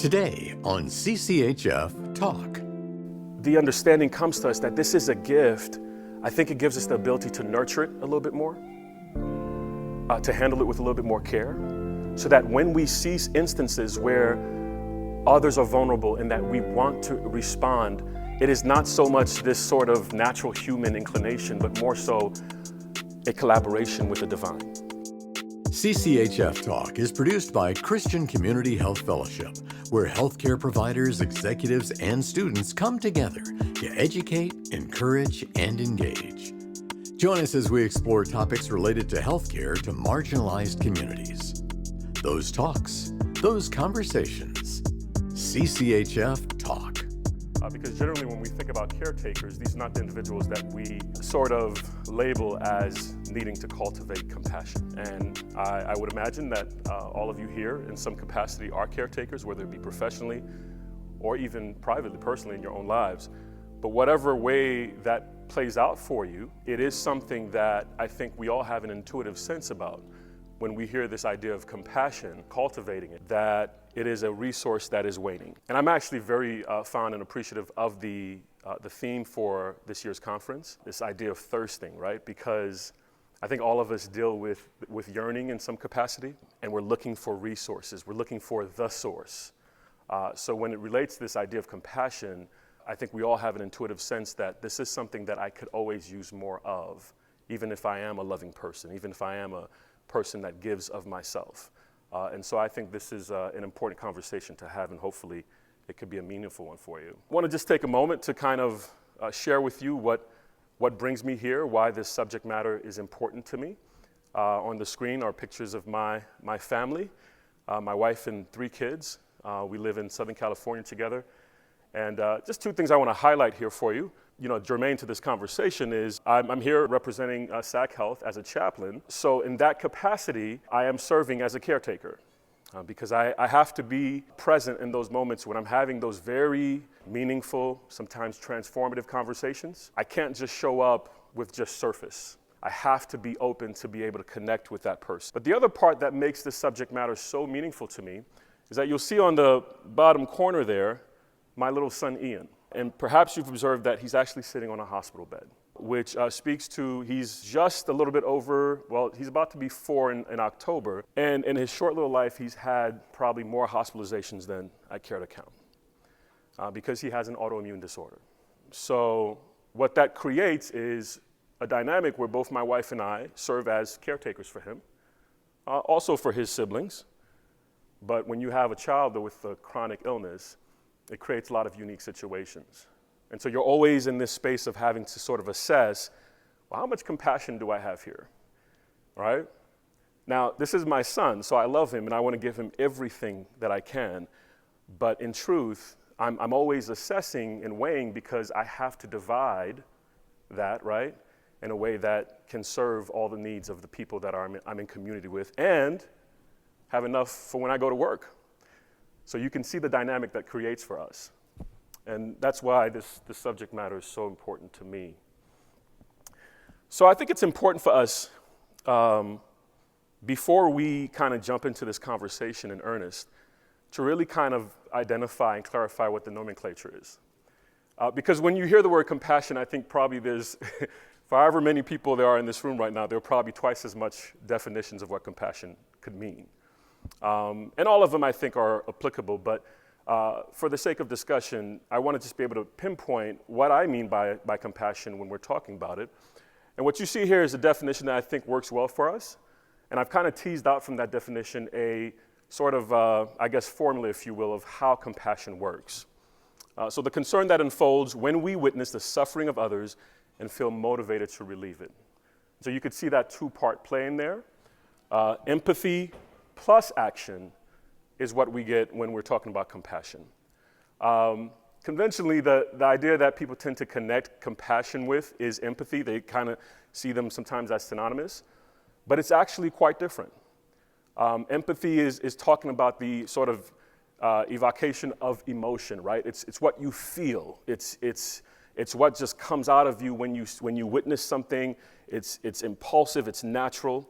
Today on CCHF Talk. The understanding comes to us that this is a gift. I think it gives us the ability to nurture it a little bit more, to handle it with a little bit more care, so that when we see instances where others are vulnerable and that we want to respond, it is not so much this sort of natural human inclination, but more so a collaboration with the divine. CCHF Talk is produced by Christian Community Health Fellowship, where healthcare providers, executives, and students come together to educate, encourage, and engage. Join us as we explore topics related to healthcare to marginalized communities. Those talks, those conversations. CCHF Talk. Because generally when we think about caretakers, these are not the individuals that we sort of label as needing to cultivate compassion. And I would imagine that all of you here in some capacity are caretakers, whether it be professionally or even privately, personally in your own lives. But whatever way that plays out for you, it is something that I think we all have an intuitive sense about when we hear this idea of compassion, cultivating it, that it is a resource that is waning. And I'm actually very fond and appreciative of the theme for this year's conference, this idea of thirsting, right? Because I think all of us deal with yearning in some capacity, and we're looking for resources. We're looking for the source. So when it relates to this idea of compassion, I think we all have an intuitive sense that this is something that I could always use more of, even if I am a loving person, even if I am a person that gives of myself. And so I think this is an important conversation to have, and hopefully it could be a meaningful one for you. I want to just take a moment to kind of share with you what brings me here, why this subject matter is important to me. On the screen are pictures of my family, my wife and 3 kids. We live in Southern California together. And just 2 things I want to highlight here for you. You know, germane to this conversation is I'm here representing Sac Health as a chaplain. So in that capacity, I am serving as a caretaker because I have to be present in those moments when I'm having those very meaningful, sometimes transformative conversations. I can't just show up with just surface. I have to be open to be able to connect with that person. But the other part that makes this subject matter so meaningful to me is that you'll see on the bottom corner there, my little son Ian. And perhaps you've observed that he's actually sitting on a hospital bed, which speaks to he's just a little bit over, well, he's about to be 4 in October. And in his short little life, he's had probably more hospitalizations than I care to count because he has an autoimmune disorder. So what that creates is a dynamic where both my wife and I serve as caretakers for him, also for his siblings. But when you have a child with a chronic illness, it creates a lot of unique situations. And so you're always in this space of having to sort of assess, well, how much compassion do I have here, right? Now, this is my son, so I love him and I want to give him everything that I can. But in truth, I'm always assessing and weighing because I have to divide that, right, in a way that can serve all the needs of the people that I'm in community with and have enough for when I go to work. So you can see the dynamic that creates for us. And that's why this subject matter is so important to me. So I think it's important for us, before we kind of jump into this conversation in earnest, to really kind of identify and clarify what the nomenclature is. Because when you hear the word compassion, I think probably there's, for however many people there are in this room right now, there are probably twice as much definitions of what compassion could mean. And all of them, I think, are applicable, but for the sake of discussion, I want to just be able to pinpoint what I mean by compassion when we're talking about it. And what you see here is a definition that I think works well for us, and I've kind of teased out from that definition a sort of, I guess, formula, if you will, of how compassion works. So the concern that unfolds when we witness the suffering of others and feel motivated to relieve it. So you could see that 2-part play in there. Empathy plus action is what we get when we're talking about compassion. Conventionally, the idea that people tend to connect compassion with is empathy. They kind of see them sometimes as synonymous, but it's actually quite different. Empathy is talking about the sort of evocation of emotion, right? It's what you feel. It's what just comes out of you when you witness something. It's impulsive, it's natural.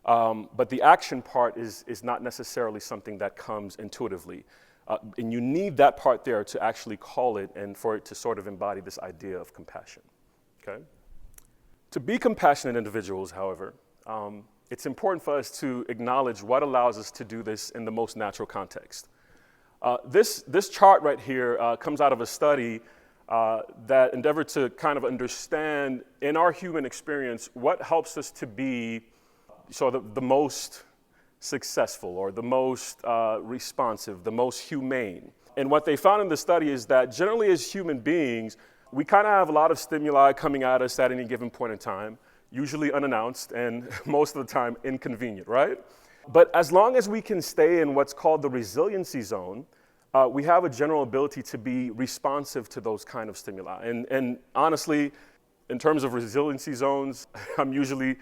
But the action part is not necessarily something that comes intuitively. And you need that part there to actually call it and for it to sort of embody this idea of compassion, okay? To be compassionate individuals, however, it's important for us to acknowledge what allows us to do this in the most natural context. This chart right here comes out of a study that endeavored to kind of understand in our human experience what helps us to be sort of the most successful or the most responsive, the most humane. And what they found in the study is that generally as human beings, we kind of have a lot of stimuli coming at us at any given point in time, usually unannounced and most of the time inconvenient, right? But as long as we can stay in what's called the resiliency zone, we have a general ability to be responsive to those kind of stimuli. And honestly, in terms of resiliency zones, I'm usually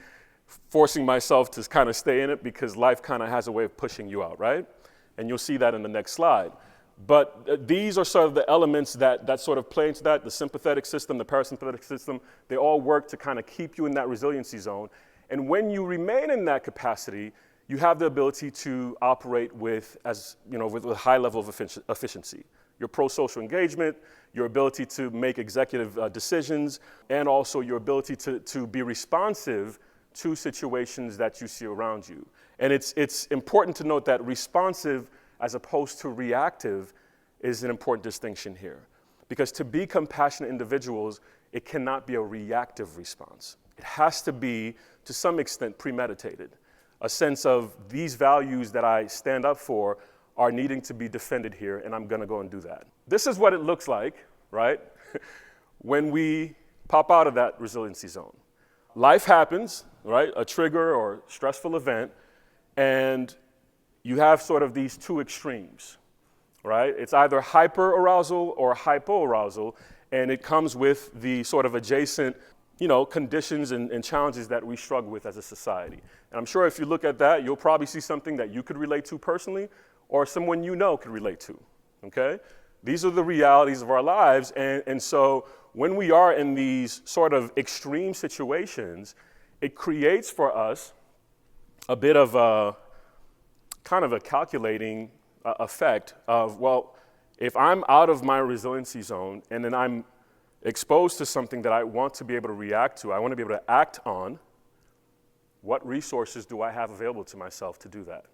forcing myself to kind of stay in it because life kind of has a way of pushing you out, right? And you'll see that in the next slide. But these are sort of the elements that sort of play into that, the sympathetic system, the parasympathetic system, they all work to kind of keep you in that resiliency zone. And when you remain in that capacity, you have the ability to operate with a high level of efficiency. Your pro-social engagement, your ability to make executive decisions, and also your ability to be responsive to situations that you see around you. And it's important to note that responsive as opposed to reactive is an important distinction here. Because to be compassionate individuals, it cannot be a reactive response. It has to be, to some extent, premeditated. A sense of these values that I stand up for are needing to be defended here, and I'm gonna go and do that. This is what it looks like, right? When we pop out of that resiliency zone. Life happens, right? A trigger or stressful event, and you have sort of these two extremes, right? It's either hyperarousal or hypoarousal, and it comes with the sort of adjacent, conditions and challenges that we struggle with as a society. And I'm sure if you look at that, you'll probably see something that you could relate to personally or someone you know could relate to, okay? These are the realities of our lives, and so when we are in these sort of extreme situations, it creates for us a bit of a kind of a calculating effect of, well, if I'm out of my resiliency zone and then I'm exposed to something that I want to be able to react to, I want to be able to act on, what resources do I have available to myself to do that?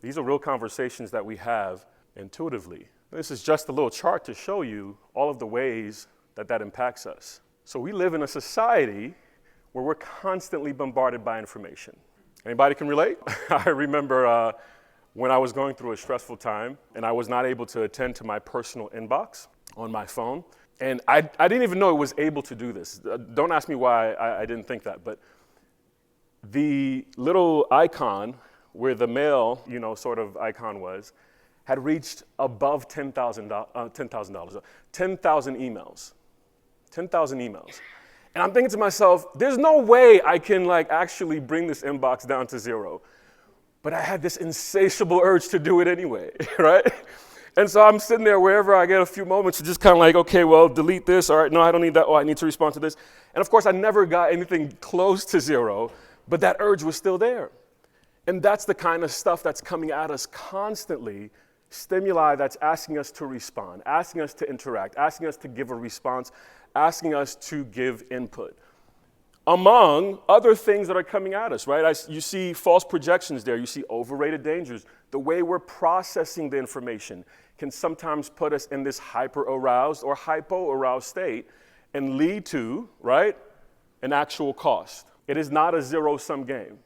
These are real conversations that we have intuitively. This is just a little chart to show you all of the ways that impacts us. So we live in a society where we're constantly bombarded by information. Anybody can relate? I remember when I was going through a stressful time and I was not able to attend to my personal inbox on my phone. And I didn't even know it was able to do this. Don't ask me why I didn't think that, but the little icon where the mail, sort of icon was, had reached above 10,000 emails. 10,000 emails. And I'm thinking to myself, there's no way I can actually bring this inbox down to zero. But I had this insatiable urge to do it anyway, right? And so I'm sitting there wherever I get a few moments to just kind of okay, well, delete this. All right, no, I don't need that. Oh, I need to respond to this. And of course, I never got anything close to zero, but that urge was still there. And that's the kind of stuff that's coming at us constantly, stimuli that's asking us to respond, asking us to interact, asking us to give a response, asking us to give input. Among other things that are coming at us, right? You see false projections there. You see overrated dangers. The way we're processing the information can sometimes put us in this hyper-aroused or hypo-aroused state and lead to, right, an actual cost. It is not a zero-sum game.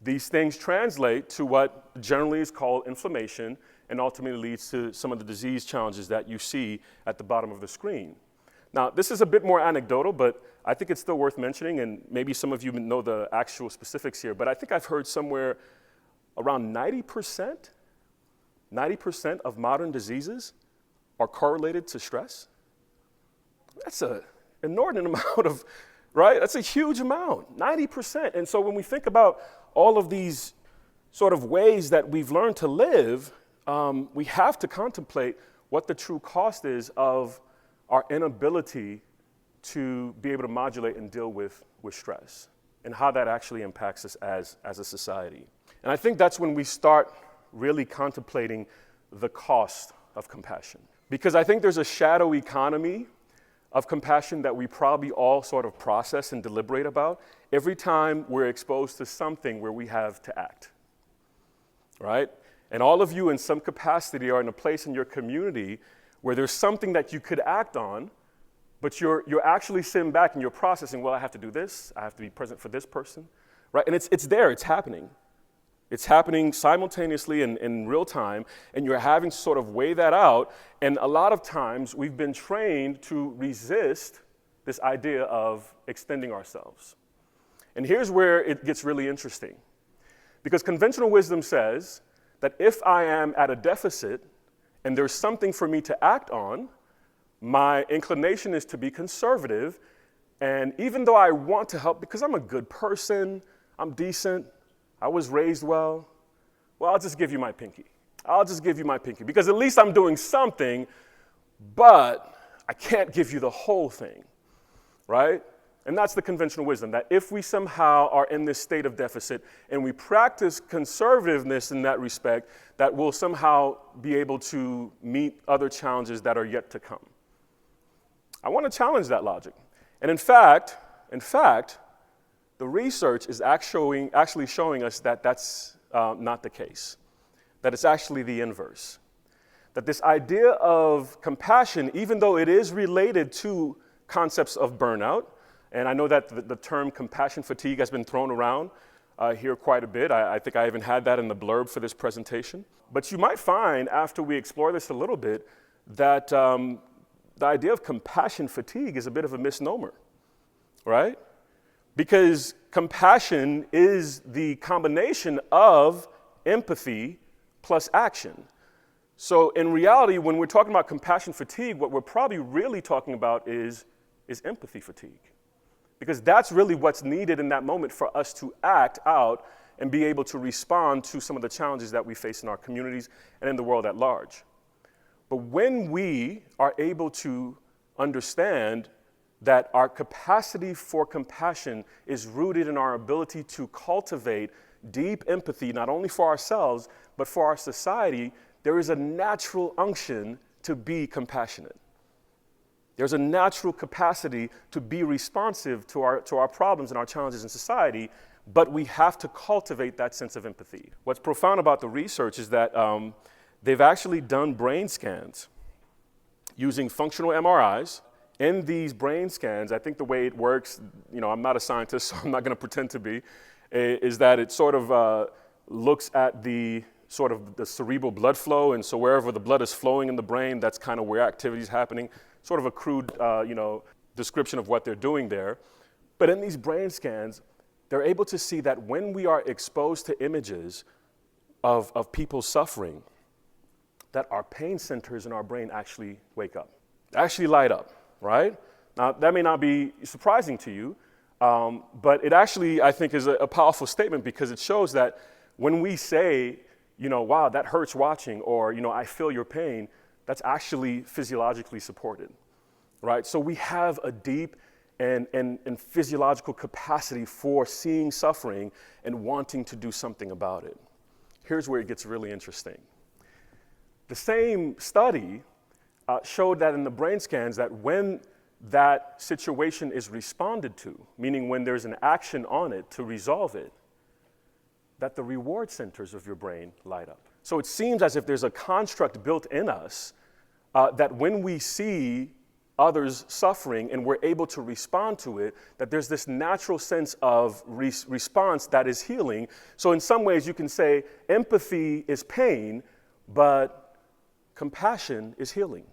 These things translate to what generally is called inflammation and ultimately leads to some of the disease challenges that you see at the bottom of the screen. Now, this is a bit more anecdotal, but I think it's still worth mentioning, and maybe some of you know the actual specifics here, but I think I've heard somewhere around 90% of modern diseases are correlated to stress. That's an inordinate amount of, right? That's a huge amount, 90%. And so when we think about all of these sort of ways that we've learned to live, we have to contemplate what the true cost is of our inability to be able to modulate and deal with stress and how that actually impacts us as a society. And I think that's when we start really contemplating the cost of compassion. Because I think there's a shadow economy of compassion that we probably all sort of process and deliberate about every time we're exposed to something where we have to act, right? And all of you in some capacity are in a place in your community where there's something that you could act on, but you're actually sitting back and you're processing, well, I have to do this, I have to be present for this person, right? And it's there, it's happening. It's happening simultaneously in real time, and you're having to sort of weigh that out. And a lot of times we've been trained to resist this idea of extending ourselves. And here's where it gets really interesting. Because conventional wisdom says that if I am at a deficit and there's something for me to act on, my inclination is to be conservative. And even though I want to help because I'm a good person, I'm decent, I was raised well, I'll just give you my pinky. I'll just give you my pinky because at least I'm doing something, but I can't give you the whole thing, right? And that's the conventional wisdom, that if we somehow are in this state of deficit and we practice conservativeness in that respect, that we'll somehow be able to meet other challenges that are yet to come. I want to challenge that logic. And in fact, the research is actually showing us that that's not the case, that it's actually the inverse. That this idea of compassion, even though it is related to concepts of burnout, and I know that the term compassion fatigue has been thrown around here quite a bit. I think I even had that in the blurb for this presentation. But you might find, after we explore this a little bit, that the idea of compassion fatigue is a bit of a misnomer, right? Because compassion is the combination of empathy plus action. So in reality, when we're talking about compassion fatigue, what we're probably really talking about is empathy fatigue. Because that's really what's needed in that moment for us to act out and be able to respond to some of the challenges that we face in our communities and in the world at large. But when we are able to understand that our capacity for compassion is rooted in our ability to cultivate deep empathy, not only for ourselves, but for our society, there is a natural unction to be compassionate. There's a natural capacity to be responsive to our problems and our challenges in society, but we have to cultivate that sense of empathy. What's profound about the research is that they've actually done brain scans using functional MRIs. In these brain scans, I think the way it works, I'm not a scientist, so I'm not going to pretend to be, is that it sort of looks at the cerebral blood flow, and so wherever the blood is flowing in the brain, that's kind of where activity is happening. Sort of a crude, description of what they're doing there. But in these brain scans, they're able to see that when we are exposed to images of people suffering, that our pain centers in our brain actually wake up, actually light up. Right? Now, that may not be surprising to you, but it actually, I think, is a powerful statement because it shows that when we say, wow, that hurts watching, or, I feel your pain, that's actually physiologically supported, right? So we have a deep and physiological capacity for seeing suffering and wanting to do something about it. Here's where it gets really interesting. The same study showed that in the brain scans that when that situation is responded to, meaning when there's an action on it to resolve it, that the reward centers of your brain light up. So it seems as if there's a construct built in us that when we see others suffering and we're able to respond to it, that there's this natural sense of response that is healing. So in some ways you can say empathy is pain, but compassion is healing.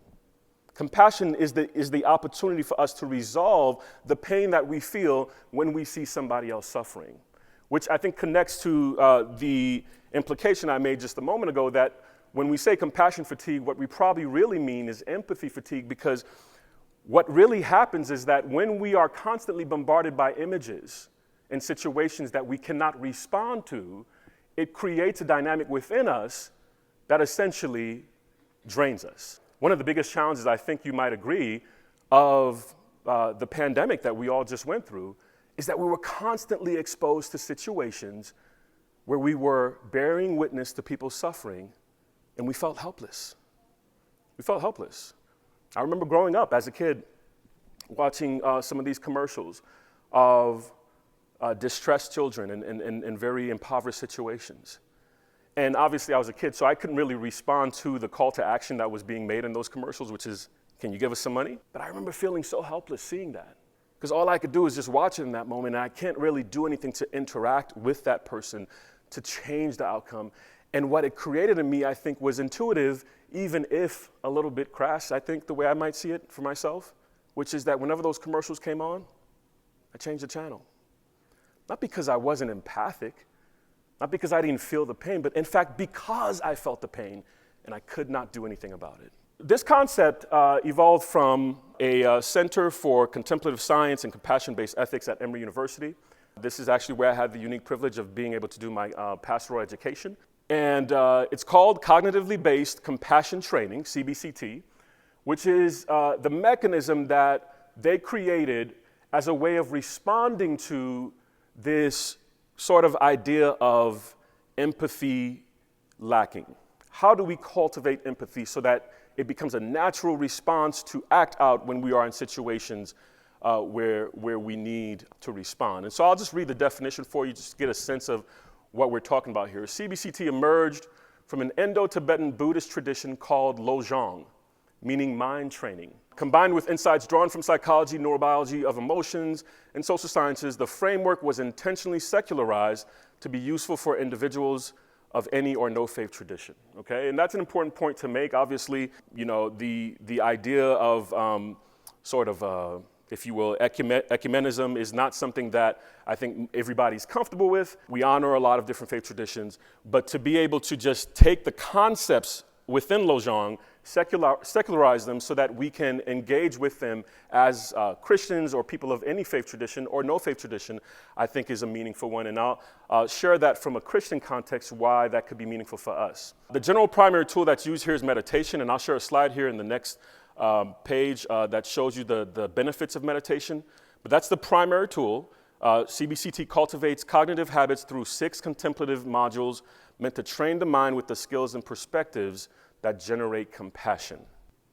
Compassion is the opportunity for us to resolve the pain that we feel when we see somebody else suffering, which I think connects to the implication I made just a moment ago that when we say compassion fatigue, what we probably really mean is empathy fatigue, because what really happens is that when we are constantly bombarded by images and situations that we cannot respond to, it creates a dynamic within us that essentially drains us. One of the biggest challenges, I think you might agree, of the pandemic that we all just went through is that we were constantly exposed to situations where we were bearing witness to people suffering and we felt helpless. We felt helpless. I remember growing up as a kid watching some of these commercials of distressed children in very impoverished situations. And obviously I was a kid, so I couldn't really respond to the call to action that was being made in those commercials, which is, can you give us some money? But I remember feeling so helpless seeing that, because all I could do is just watch it in that moment, and I can't really do anything to interact with that person to change the outcome. And what it created in me, I think, was intuitive, even if a little bit crass, I think, the way I might see it for myself, which is that whenever those commercials came on, I changed the channel. Not because I wasn't empathic, not because I didn't feel the pain, but in fact, because I felt the pain and I could not do anything about it. This concept evolved from a Center for Contemplative Science and Compassion-Based Ethics at Emory University. This is actually where I had the unique privilege of being able to do my pastoral education. And it's called Cognitively Based Compassion Training, CBCT, which is the mechanism that they created as a way of responding to this sort of idea of empathy lacking. How do we cultivate empathy so that it becomes a natural response to act out when we are in situations where we need to respond? And so I'll just read the definition for you, just to get a sense of what we're talking about here. CBCT emerged from an Indo-Tibetan Buddhist tradition called Lojong, meaning mind training. Combined with insights drawn from psychology, neurobiology of emotions, and social sciences, the framework was intentionally secularized to be useful for individuals of any or no faith tradition, okay? And that's an important point to make. Obviously, you know, the idea of if you will, ecumenism is not something that I think everybody's comfortable with. We honor a lot of different faith traditions, but to be able to just take the concepts within Lojong, secularize them so that we can engage with them as Christians or people of any faith tradition or no faith tradition, I think is a meaningful one. And I'll share that from a Christian context, why that could be meaningful for us. The general primary tool that's used here is meditation, and I'll share a slide here in the next page that shows you the benefits of meditation. But that's the primary tool. CBCT cultivates cognitive habits through 6 contemplative modules meant to train the mind with the skills and perspectives that generate compassion.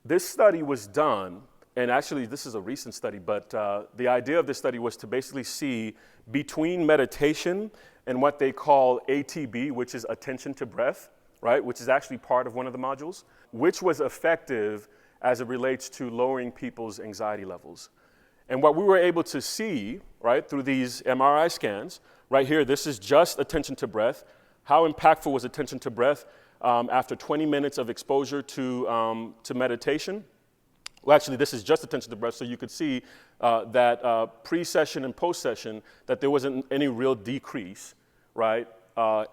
This study was done, and actually this is a recent study, but the idea of this study was to basically see between meditation and what they call EMT-B, which is attention to breath, right, which is actually part of one of the modules, which was effective as it relates to lowering people's anxiety levels. And what we were able to see, right, through these MRI scans, right here, this is just attention to breath. How impactful was attention to breath after 20 minutes of exposure to meditation? Well, actually, this is just attention to breath, so you could see that pre-session and post-session, that there wasn't any real decrease, right,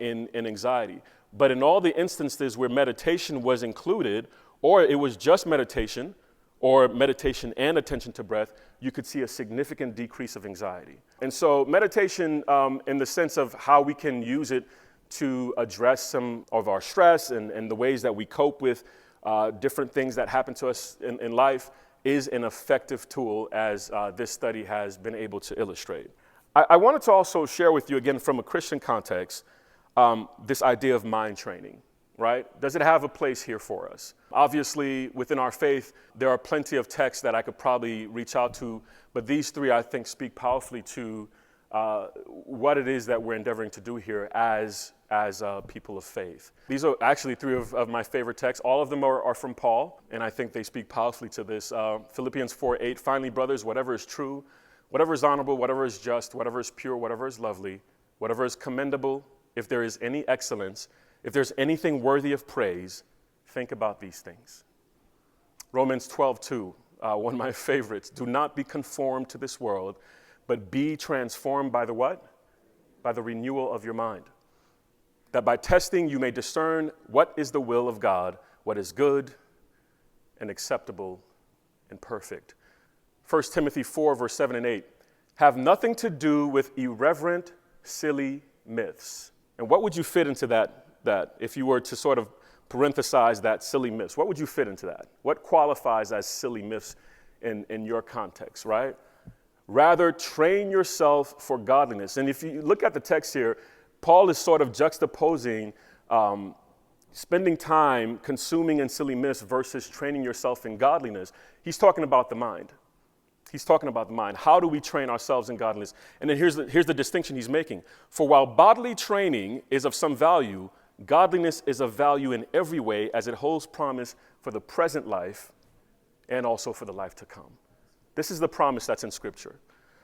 in anxiety. But in all the instances where meditation was included, or it was just meditation, or meditation and attention to breath, you could see a significant decrease of anxiety. And so meditation, in the sense of how we can use it to address some of our stress and the ways that we cope with different things that happen to us in life, is an effective tool, as this study has been able to illustrate. I wanted to also share with you, again, from a Christian context, this idea of mind training. Right? Does it have a place here for us? Obviously, within our faith, there are plenty of texts that I could probably reach out to, but these 3, I think, speak powerfully to what it is that we're endeavoring to do here as people of faith. These are actually 3 of my favorite texts. All of them are from Paul, and I think they speak powerfully to this. Philippians 4:8, finally, brothers, whatever is true, whatever is honorable, whatever is just, whatever is pure, whatever is lovely, whatever is commendable, if there is any excellence, if there's anything worthy of praise, think about these things. Romans 12:2, one of my favorites. Do not be conformed to this world, but be transformed by the what? By the renewal of your mind. That by testing you may discern what is the will of God, what is good and acceptable and perfect. 1 Timothy 4, verse 7 and 8. Have nothing to do with irreverent, silly myths. And what would you fit into that if you were to sort of parenthesize that silly myths? What would you fit into that? What qualifies as silly myths in your context, right? Rather, train yourself for godliness. And if you look at the text here, Paul is sort of juxtaposing spending time consuming in silly myths versus training yourself in godliness, he's talking about the mind. He's talking about the mind. How do we train ourselves in godliness? And then here's the distinction he's making. For while bodily training is of some value, godliness is of value in every way as it holds promise for the present life and also for the life to come. This is the promise that's in Scripture.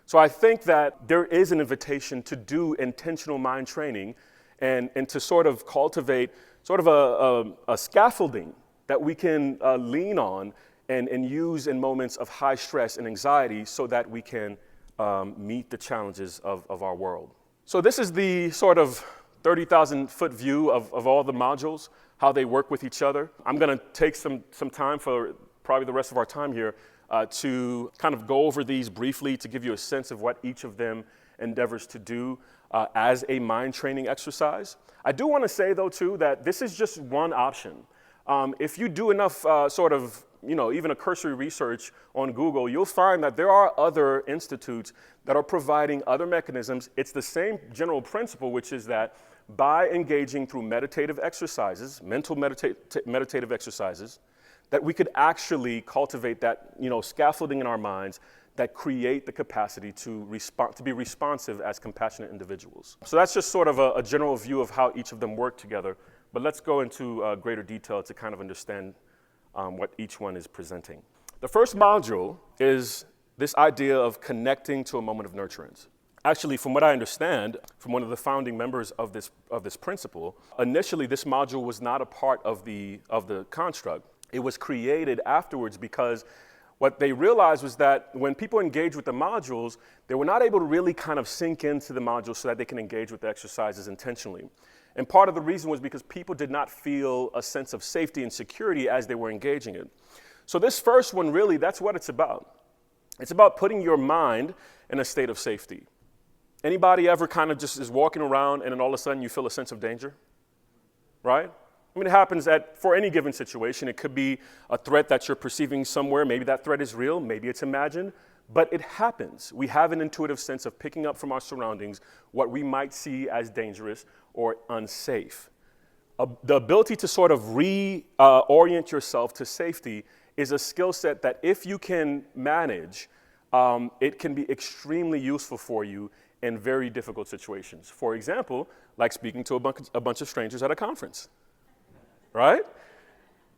So I think that there is an invitation to do intentional mind training and to sort of cultivate sort of a scaffolding that we can lean on and use in moments of high stress and anxiety so that we can meet the challenges of our world. So this is the sort of 30,000-foot view of all the modules, how they work with each other. I'm going to take some time for probably the rest of our time here to kind of go over these briefly to give you a sense of what each of them endeavors to do as a mind training exercise. I do want to say, though, too, that this is just one option. If you do enough even a cursory research on Google, you'll find that there are other institutes that are providing other mechanisms. It's the same general principle, which is that by engaging through meditative exercises, mental meditative exercises, that we could actually cultivate that, scaffolding in our minds that create the capacity to be responsive as compassionate individuals. So that's just sort of a general view of how each of them work together. But let's go into greater detail to kind of understand what each one is presenting. The first module is this idea of connecting to a moment of nurturance. Actually, from what I understand, from one of the founding members of this principle, initially this module was not a part of the construct. It was created afterwards because what they realized was that when people engage with the modules, they were not able to really kind of sink into the modules so that they can engage with the exercises intentionally. And part of the reason was because people did not feel a sense of safety and security as they were engaging it. So this first one, really, that's what it's about. It's about putting your mind in a state of safety. Anybody ever kind of just is walking around and then all of a sudden you feel a sense of danger? Right? I mean, it happens for any given situation. It could be a threat that you're perceiving somewhere. Maybe that threat is real. Maybe it's imagined. But it happens. We have an intuitive sense of picking up from our surroundings what we might see as dangerous or unsafe. The ability to sort of reorient yourself to safety is a skill set that if you can manage, it can be extremely useful for you in very difficult situations. For example, like speaking to a bunch of strangers at a conference, right?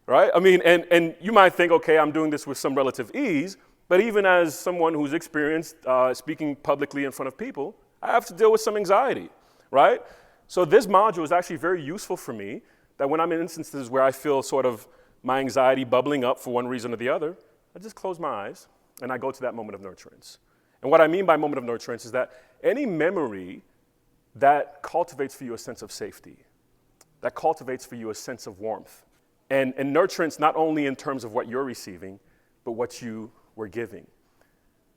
Right? I mean, and you might think, okay, I'm doing this with some relative ease, but even as someone who's experienced speaking publicly in front of people, I have to deal with some anxiety, right? So this module is actually very useful for me, that when I'm in instances where I feel sort of my anxiety bubbling up for one reason or the other, I just close my eyes and I go to that moment of nurturance. And what I mean by moment of nurturance is that any memory that cultivates for you a sense of safety, that cultivates for you a sense of warmth, and nurturance not only in terms of what you're receiving, but what you were giving.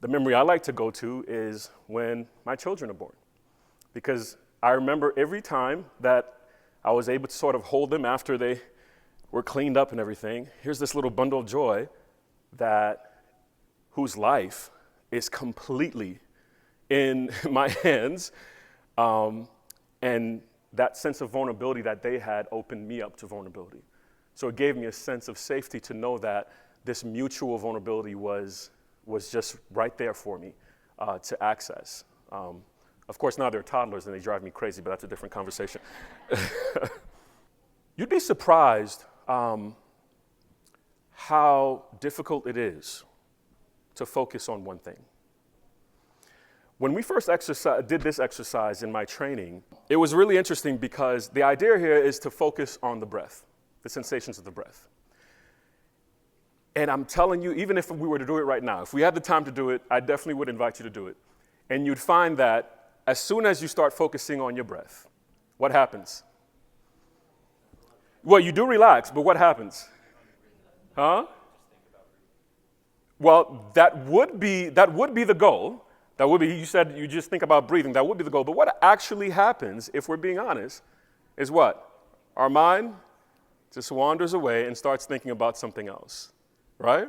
The memory I like to go to is when my children are born, because I remember every time that I was able to sort of hold them after they were cleaned up and everything. Here's this little bundle of joy whose life is completely in my hands, and that sense of vulnerability that they had opened me up to vulnerability. So it gave me a sense of safety to know that this mutual vulnerability was just right there for me to access. Of course, now they're toddlers and they drive me crazy, but that's a different conversation. You'd be surprised how difficult it is to focus on one thing. When we first did this exercise in my training, it was really interesting because the idea here is to focus on the breath, the sensations of the breath. And I'm telling you, even if we were to do it right now, if we had the time to do it, I definitely would invite you to do it. And you'd find that as soon as you start focusing on your breath, what happens? Well, you do relax, but what happens? Huh? Well, that would be the goal. That would be, you said you just think about breathing. That would be the goal. But what actually happens, if we're being honest, is what? Our mind just wanders away and starts thinking about something else, right?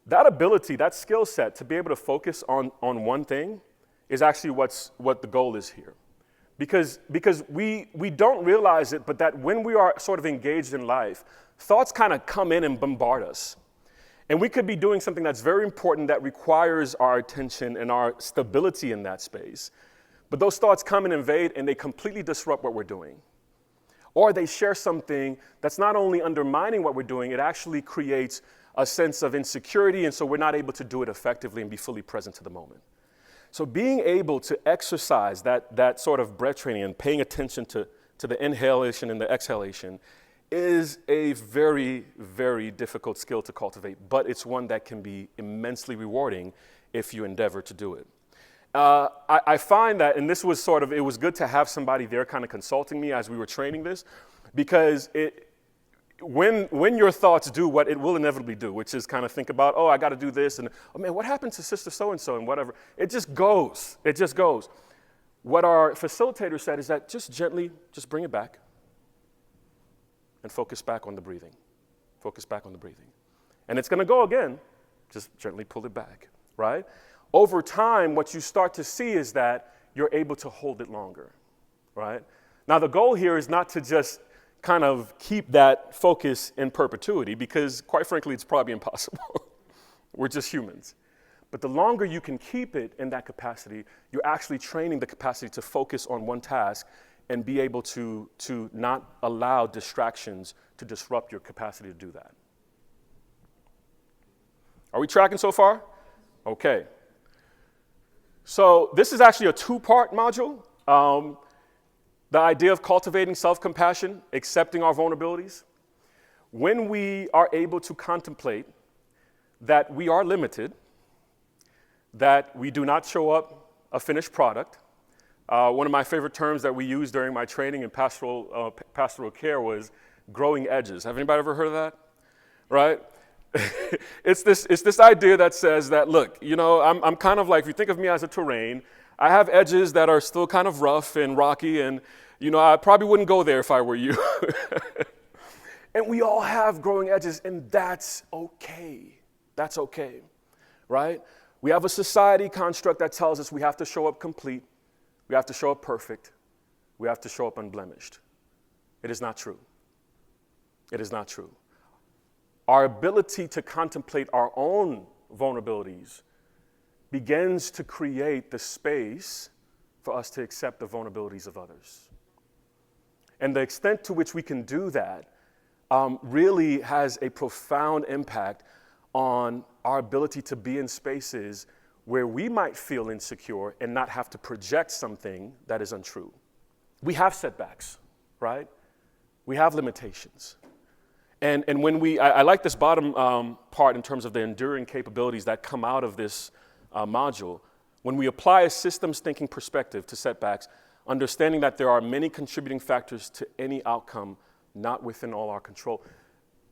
That ability, that skill set to be able to focus on one thing is actually what the goal is here. Because we don't realize it, but that when we are sort of engaged in life, thoughts kind of come in and bombard us. And we could be doing something that's very important that requires our attention and our stability in that space. But those thoughts come and invade and they completely disrupt what we're doing. Or they share something that's not only undermining what we're doing, it actually creates a sense of insecurity, and so we're not able to do it effectively and be fully present to the moment. So being able to exercise that sort of breath training and paying attention to the inhalation and the exhalation is a very, very difficult skill to cultivate, but it's one that can be immensely rewarding if you endeavor to do it. I find that, and this was it was good to have somebody there kind of consulting me as we were training this, because when your thoughts do what it will inevitably do, which is kind of think about, oh, I got to do this, and oh man, what happened to sister so-and-so and whatever, it just goes. What our facilitator said is that just gently, just bring it back and focus back on the breathing. Focus back on the breathing. And it's going to go again, just gently pull it back, right? Over time, what you start to see is that you're able to hold it longer, right? Now, the goal here is not to just kind of keep that focus in perpetuity, because quite frankly, it's probably impossible. We're just humans. But the longer you can keep it in that capacity, you're actually training the capacity to focus on one task and be able to not allow distractions to disrupt your capacity to do that. Are we tracking so far? Okay. So this is actually a two-part module. The idea of cultivating self-compassion, accepting our vulnerabilities. When we are able to contemplate that we are limited, that we do not show up a finished product. One of my favorite terms that we used during my training in pastoral care was growing edges. Have anybody ever heard of that? Right? It's this idea that says that, look, I'm kind of like, if you think of me as a terrain, I have edges that are still kind of rough and rocky, and I probably wouldn't go there if I were you. And we all have growing edges, and that's okay. That's okay, right? We have a society construct that tells us we have to show up complete, we have to show up perfect, we have to show up unblemished. It is not true. It is not true. Our ability to contemplate our own vulnerabilities begins to create the space for us to accept the vulnerabilities of others. And the extent to which we can do that really has a profound impact on our ability to be in spaces where we might feel insecure and not have to project something that is untrue. We have setbacks, right? We have limitations. And when I like this bottom part in terms of the enduring capabilities that come out of this module. When we apply a systems thinking perspective to setbacks, understanding that there are many contributing factors to any outcome not within all our control.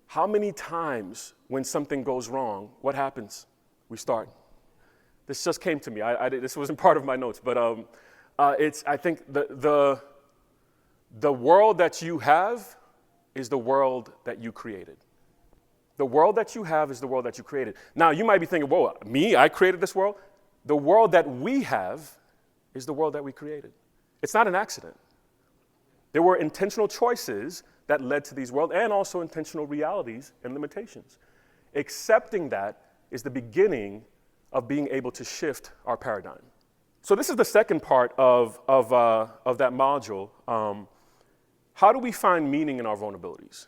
How many times when something goes wrong, what happens? We start. This just came to me. This wasn't part of my notes, but I think the world that you have is the world that you created. The world that you have is the world that you created. Now, you might be thinking, whoa, me, I created this world? The world that we have is the world that we created. It's not an accident. There were intentional choices that led to these worlds and also intentional realities and limitations. Accepting that is the beginning of being able to shift our paradigm. So this is the second part of that module. How do we find meaning in our vulnerabilities?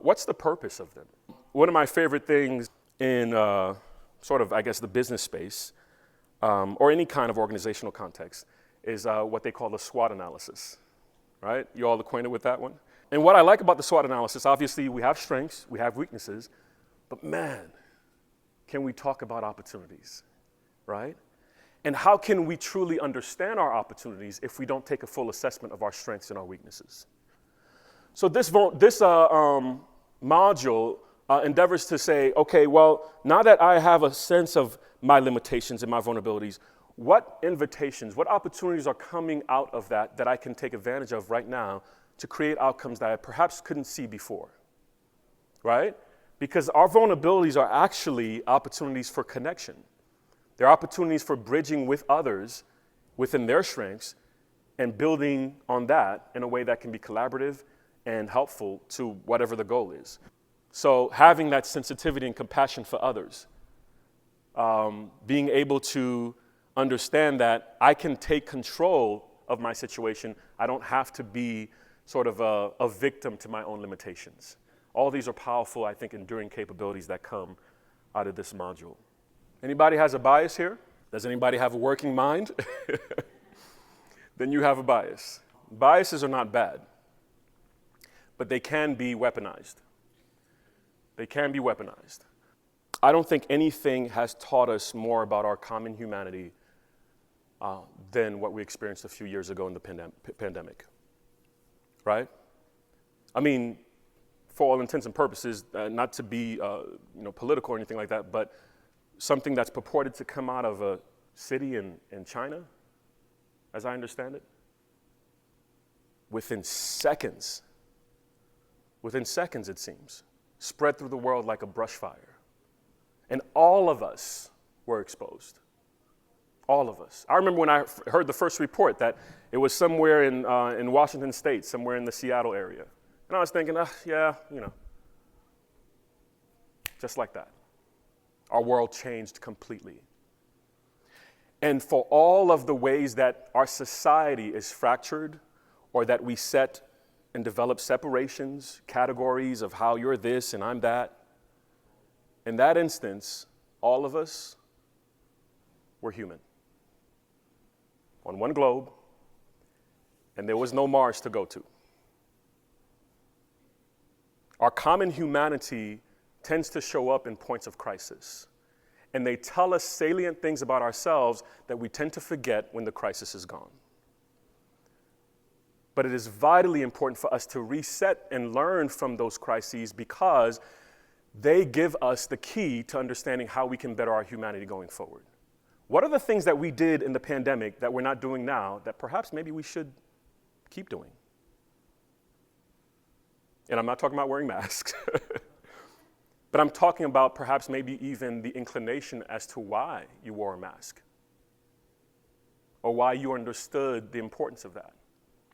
What's the purpose of them? One of my favorite things in the business space or any kind of organizational context is what they call the SWOT analysis, right? You all acquainted with that one? And what I like about the SWOT analysis, obviously we have strengths, we have weaknesses, but man, can we talk about opportunities, right? And how can we truly understand our opportunities if we don't take a full assessment of our strengths and our weaknesses? So this module endeavors to say, okay, well, now that I have a sense of my limitations and my vulnerabilities, what invitations, what opportunities are coming out of that I can take advantage of right now to create outcomes that I perhaps couldn't see before, right? Because our vulnerabilities are actually opportunities for connection. They're opportunities for bridging with others within their strengths and building on that in a way that can be collaborative and helpful to whatever the goal is. So having that sensitivity and compassion for others, being able to understand that I can take control of my situation. I don't have to be sort of a victim to my own limitations. All these are powerful, I think, enduring capabilities that come out of this module. Anybody has a bias here? Does anybody have a working mind? Then you have a bias. Biases are not bad, but they can be weaponized. They can be weaponized. I don't think anything has taught us more about our common humanity than what we experienced a few years ago in the pandemic, right? I mean, for all intents and purposes, not to be political or anything like that, but something that's purported to come out of a city in China, as I understand it, within seconds it seems, spread through the world like a brush fire. And all of us were exposed. All of us. I remember when I heard the first report that it was somewhere in Washington State, somewhere in the Seattle area. And I was thinking, just like that. Our world changed completely. And for all of the ways that our society is fractured, or that we set and develop separations, categories of how you're this and I'm that, in that instance, all of us were human on one globe, and there was no Mars to go to. Our common humanity tends to show up in points of crisis, and they tell us salient things about ourselves that we tend to forget when the crisis is gone. But it is vitally important for us to reset and learn from those crises because they give us the key to understanding how we can better our humanity going forward. What are the things that we did in the pandemic that we're not doing now that perhaps maybe we should keep doing? And I'm not talking about wearing masks, but I'm talking about perhaps maybe even the inclination as to why you wore a mask or why you understood the importance of that.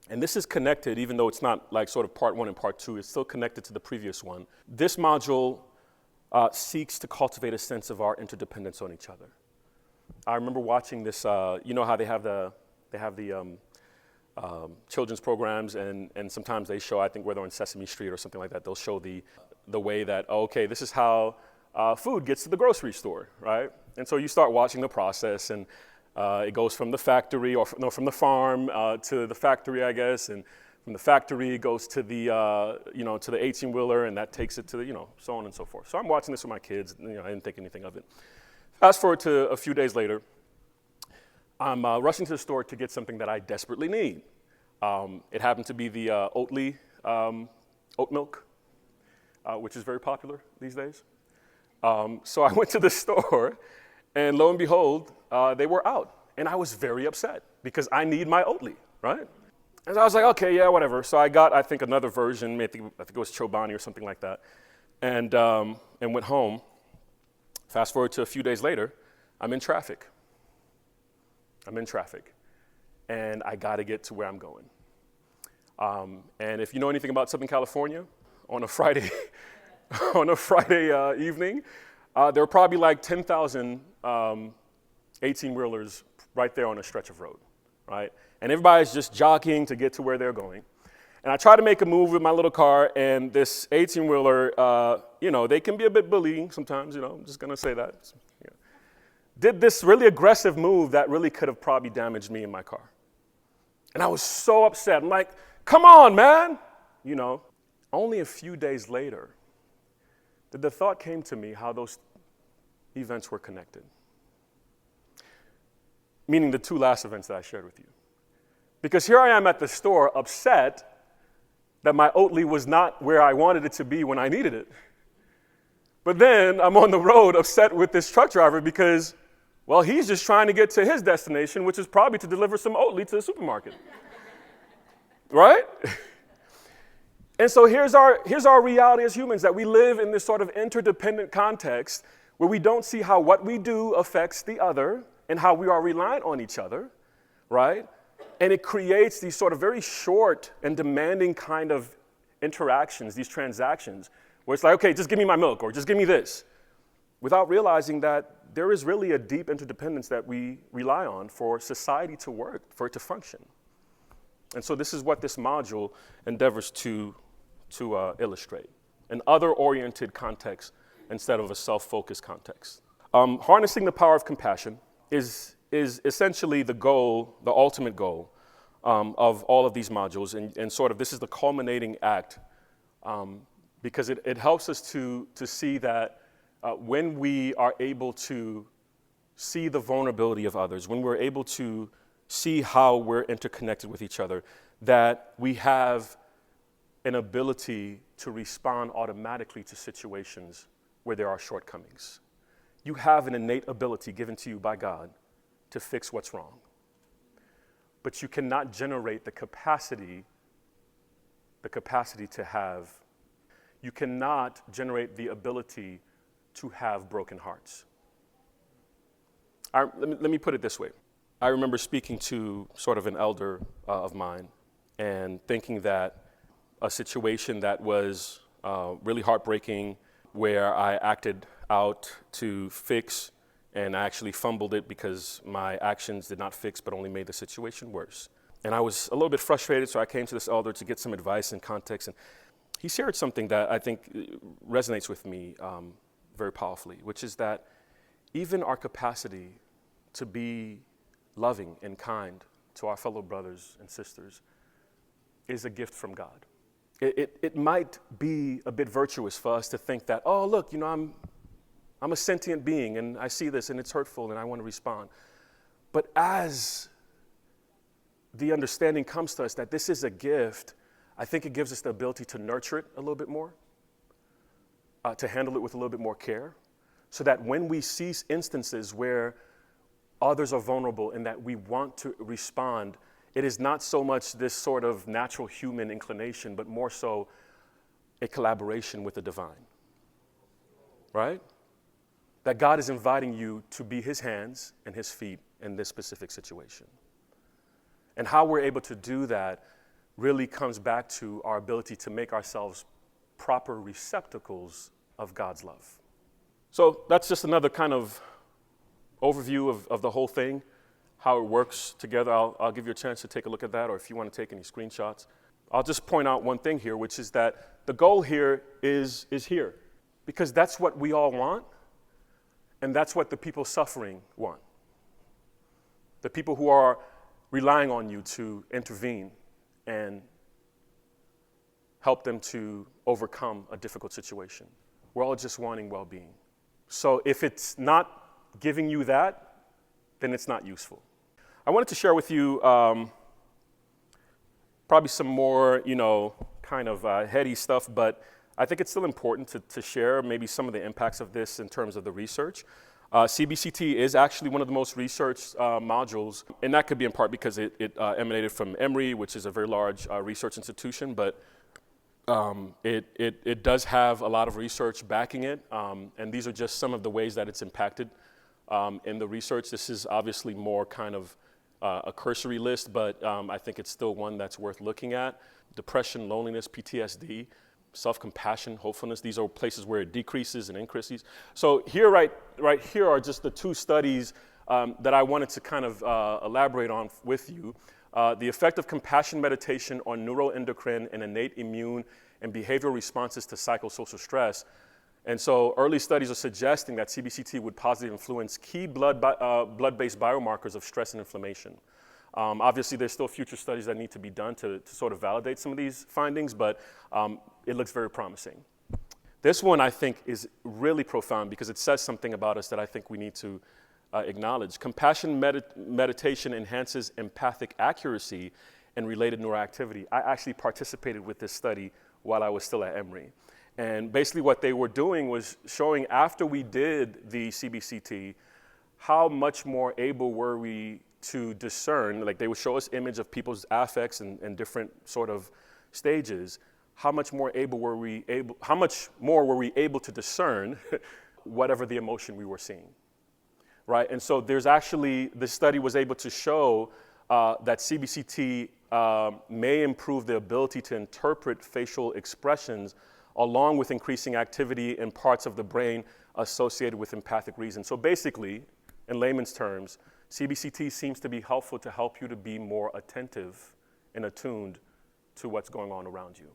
And this is connected, even though it's not like sort of part one and part two, it's still connected to the previous one. This module seeks to cultivate a sense of our interdependence on each other. I remember watching this, you know how they have the children's programs, and sometimes they show, I think, whether on Sesame Street or something like that, they'll show the way that, okay, this is how food gets to the grocery store, right? And so you start watching the process, and it goes from the factory, from the farm to the factory, I guess, and from the factory it goes to the, to the 18-wheeler, and that takes it to the, so on and so forth. So I'm watching this with my kids, I didn't think anything of it. Fast forward to a few days later, I'm rushing to the store to get something that I desperately need. It happened to be the Oatly oat milk, which is very popular these days. So I went to the store, and lo and behold, they were out. And I was very upset because I need my Oatly, right? And I was like, okay, yeah, whatever. So I got, I think, another version. I think it was Chobani or something like that, and went home. Fast forward to a few days later, I'm in traffic. And I got to get to where I'm going. And if you know anything about Southern California, on a Friday, evening, there were probably like 10,000 18-wheelers right there on a stretch of road, right? And everybody's just jockeying to get to where they're going. And I try to make a move with my little car, and this 18-wheeler, they can be a bit bullying sometimes, I'm just going to say that. Did this really aggressive move that really could have probably damaged me in my car. And I was so upset. I'm like, come on, man. Only a few days later, the thought came to me how those events were connected. Meaning the two last events that I shared with you. Because here I am at the store upset that my Oatly was not where I wanted it to be when I needed it. But then I'm on the road upset with this truck driver because, well, he's just trying to get to his destination, which is probably to deliver some Oatly to the supermarket. Right? And so here's our reality as humans, that we live in this sort of interdependent context where we don't see how what we do affects the other and how we are reliant on each other, right? And it creates these sort of very short and demanding kind of interactions, these transactions, where it's like, okay, just give me my milk or just give me this, without realizing that there is really a deep interdependence that we rely on for society to work, for it to function. And so this is what this module endeavors to illustrate, an other-oriented context instead of a self-focused context. Harnessing the power of compassion is essentially the goal, the ultimate goal of all of these modules, and sort of this is the culminating act, because it helps us to see that when we are able to see the vulnerability of others, when we're able to see how we're interconnected with each other, that we have an ability to respond automatically to situations where there are shortcomings. You have an innate ability given to you by God to fix what's wrong. But you cannot generate the capacity to have. You cannot generate the ability to have broken hearts. Let me put it this way. I remember speaking to sort of an elder of mine and thinking that a situation that was really heartbreaking, where I acted out to fix and I actually fumbled it because my actions did not fix but only made the situation worse. And I was a little bit frustrated, so I came to this elder to get some advice and context. And he shared something that I think resonates with me very powerfully, which is that even our capacity to be loving and kind to our fellow brothers and sisters is a gift from God. It might be a bit virtuous for us to think that, oh, look, I'm a sentient being and I see this and it's hurtful and I want to respond. But as the understanding comes to us that this is a gift, I think it gives us the ability to nurture it a little bit more, to handle it with a little bit more care, so that when we see instances where others are vulnerable and that we want to respond, it is not so much this sort of natural human inclination, but more so a collaboration with the divine, right? That God is inviting you to be his hands and his feet in this specific situation. And how we're able to do that really comes back to our ability to make ourselves proper receptacles of God's love. So that's just another kind of overview of the whole thing, how it works together. I'll give you a chance to take a look at that, or if you want to take any screenshots. I'll just point out one thing here, which is that the goal here is here, because that's what we all want, and that's what the people suffering want. The people who are relying on you to intervene and help them to overcome a difficult situation. We're all just wanting well-being. So if it's not giving you that, then it's not useful. I wanted to share with you probably some more, kind of heady stuff, but I think it's still important to share maybe some of the impacts of this in terms of the research. CBCT is actually one of the most researched modules, and that could be in part because it emanated from Emory, which is a very large research institution, but it does have a lot of research backing it, and these are just some of the ways that it's impacted in the research. This is obviously more kind of a cursory list, but I think it's still one that's worth looking at. Depression, loneliness, PTSD, self-compassion, hopefulness, these are places where it decreases and increases. So here, right here are just the two studies that I wanted to kind of elaborate on with you. The effect of compassion meditation on neuroendocrine and innate immune and behavioral responses to psychosocial stress. And so early studies are suggesting that CBCT would positively influence key blood-based biomarkers of stress and inflammation. Obviously, there's still future studies that need to be done to sort of validate some of these findings, but it looks very promising. This one, I think, is really profound because it says something about us that I think we need to acknowledge. Compassion meditation enhances empathic accuracy and related neuroactivity. I actually participated with this study while I was still at Emory. And basically what they were doing was showing, after we did the CBCT, how much more able were we to discern, like they would show us image of people's affects and different sort of stages, how much more were we able to discern whatever the emotion we were seeing, right? And so there's actually, the study was able to show that CBCT may improve the ability to interpret facial expressions along with increasing activity in parts of the brain associated with empathic reason. So basically, in layman's terms, CBCT seems to be helpful to help you to be more attentive and attuned to what's going on around you.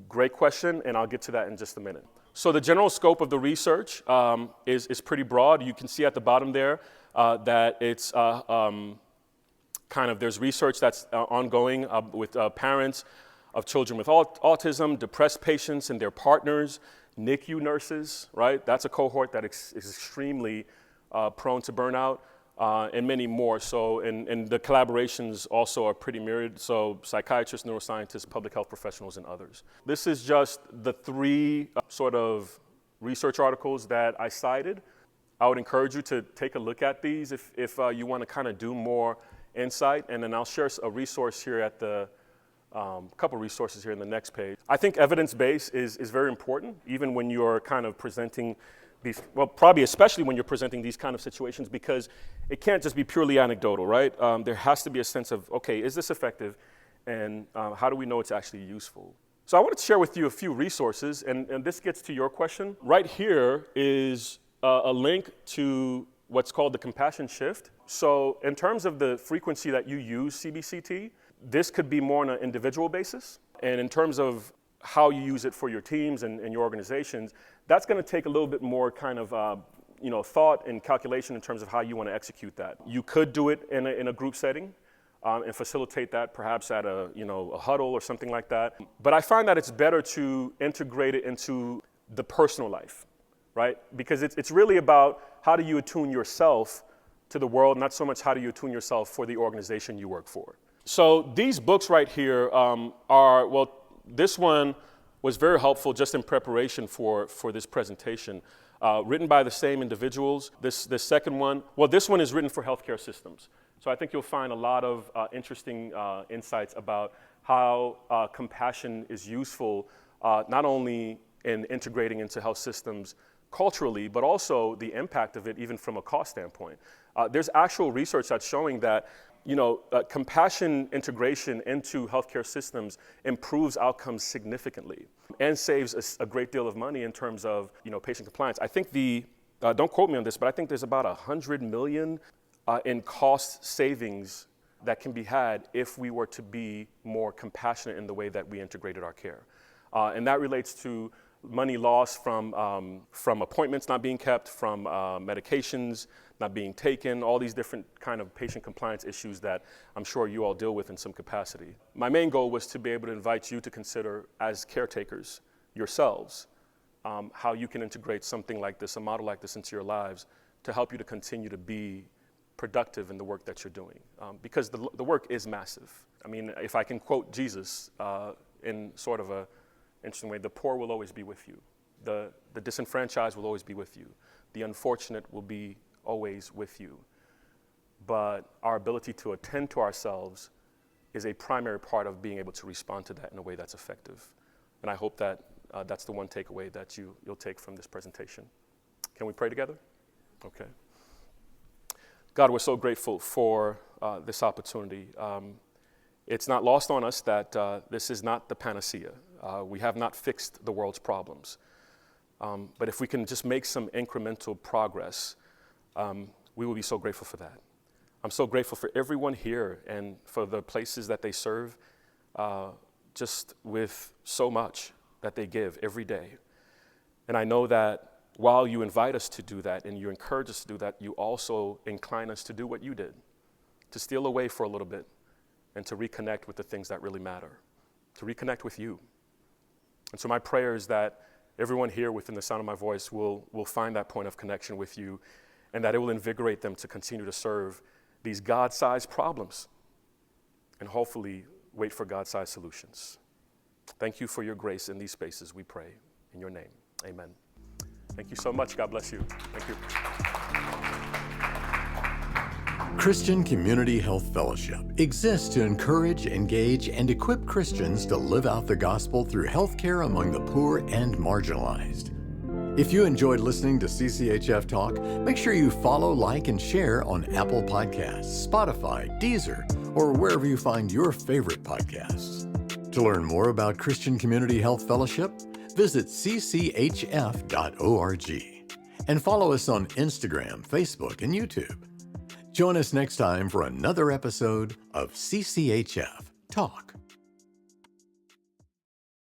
Great question, and I'll get to that in just a minute. So the general scope of the research is pretty broad. You can see at the bottom there that it's there's research that's ongoing with parents of children with autism, depressed patients and their partners, NICU nurses, right? That's a cohort that is extremely prone to burnout, and many more. So, and the collaborations also are pretty myriad. So psychiatrists, neuroscientists, public health professionals, and others. This is just the three sort of research articles that I cited. I would encourage you to take a look at these if you want to kind of do more insight, and then I'll share a resource here at the couple resources here in the next page. I think evidence-based is very important, even when you're kind of presenting these, well, probably especially when you're presenting these kind of situations, because it can't just be purely anecdotal, right? There has to be a sense of, okay, is this effective, and how do we know it's actually useful? So I wanted to share with you a few resources, and this gets to your question. Right here is a link to what's called the compassion shift. So in terms of the frequency that you use CBCT, this could be more on an individual basis. And in terms of how you use it for your teams and your organizations, that's going to take a little bit more kind of thought and calculation in terms of how you want to execute that. You could do it in a group setting and facilitate that perhaps at a huddle or something like that. But I find that it's better to integrate it into the personal life, right? Because it's really about how do you attune yourself to the world, not so much how do you attune yourself for the organization you work for. So these books right here this one was very helpful just in preparation for this presentation. Written by the same individuals. This second one, this one is written for healthcare systems. So I think you'll find a lot of interesting insights about how compassion is useful, not only in integrating into health systems culturally, but also the impact of it even from a cost standpoint. There's actual research that's showing that compassion integration into healthcare systems improves outcomes significantly and saves a great deal of money in terms of patient compliance. I think don't quote me on this, but I think there's about $100 million in cost savings that can be had if we were to be more compassionate in the way that we integrated our care. And that relates to money lost from appointments not being kept, from medications not being taken, all these different kind of patient compliance issues that I'm sure you all deal with in some capacity. My main goal was to be able to invite you to consider, as caretakers yourselves, how you can integrate something like this, a model like this, into your lives to help you to continue to be productive in the work that you're doing. Because the work is massive. I mean, if I can quote Jesus in sort of a interesting way, the poor will always be with you. The disenfranchised will always be with you. The unfortunate will be always with you. But our ability to attend to ourselves is a primary part of being able to respond to that in a way that's effective. And I hope that that's the one takeaway that you'll take from this presentation. Can we pray together? Okay. God, we're so grateful for this opportunity. It's not lost on us that this is not the panacea. We have not fixed the world's problems. But if we can just make some incremental progress, we will be so grateful for that. I'm so grateful for everyone here and for the places that they serve, just with so much that they give every day. And I know that while you invite us to do that and you encourage us to do that, you also incline us to do what you did, to steal away for a little bit and to reconnect with the things that really matter, to reconnect with you. And so my prayer is that everyone here within the sound of my voice will find that point of connection with you, and that it will invigorate them to continue to serve these God-sized problems and hopefully wait for God-sized solutions. Thank you for your grace in these spaces, we pray. In your name, amen. Thank you so much. God bless you. Thank you. Christian Community Health Fellowship exists to encourage, engage, and equip Christians to live out the gospel through healthcare among the poor and marginalized. If you enjoyed listening to CCHF Talk, make sure you follow, like, and share on Apple Podcasts, Spotify, Deezer, or wherever you find your favorite podcasts. To learn more about Christian Community Health Fellowship, visit cchf.org and follow us on Instagram, Facebook, and YouTube. Join us next time for another episode of CCHF Talk.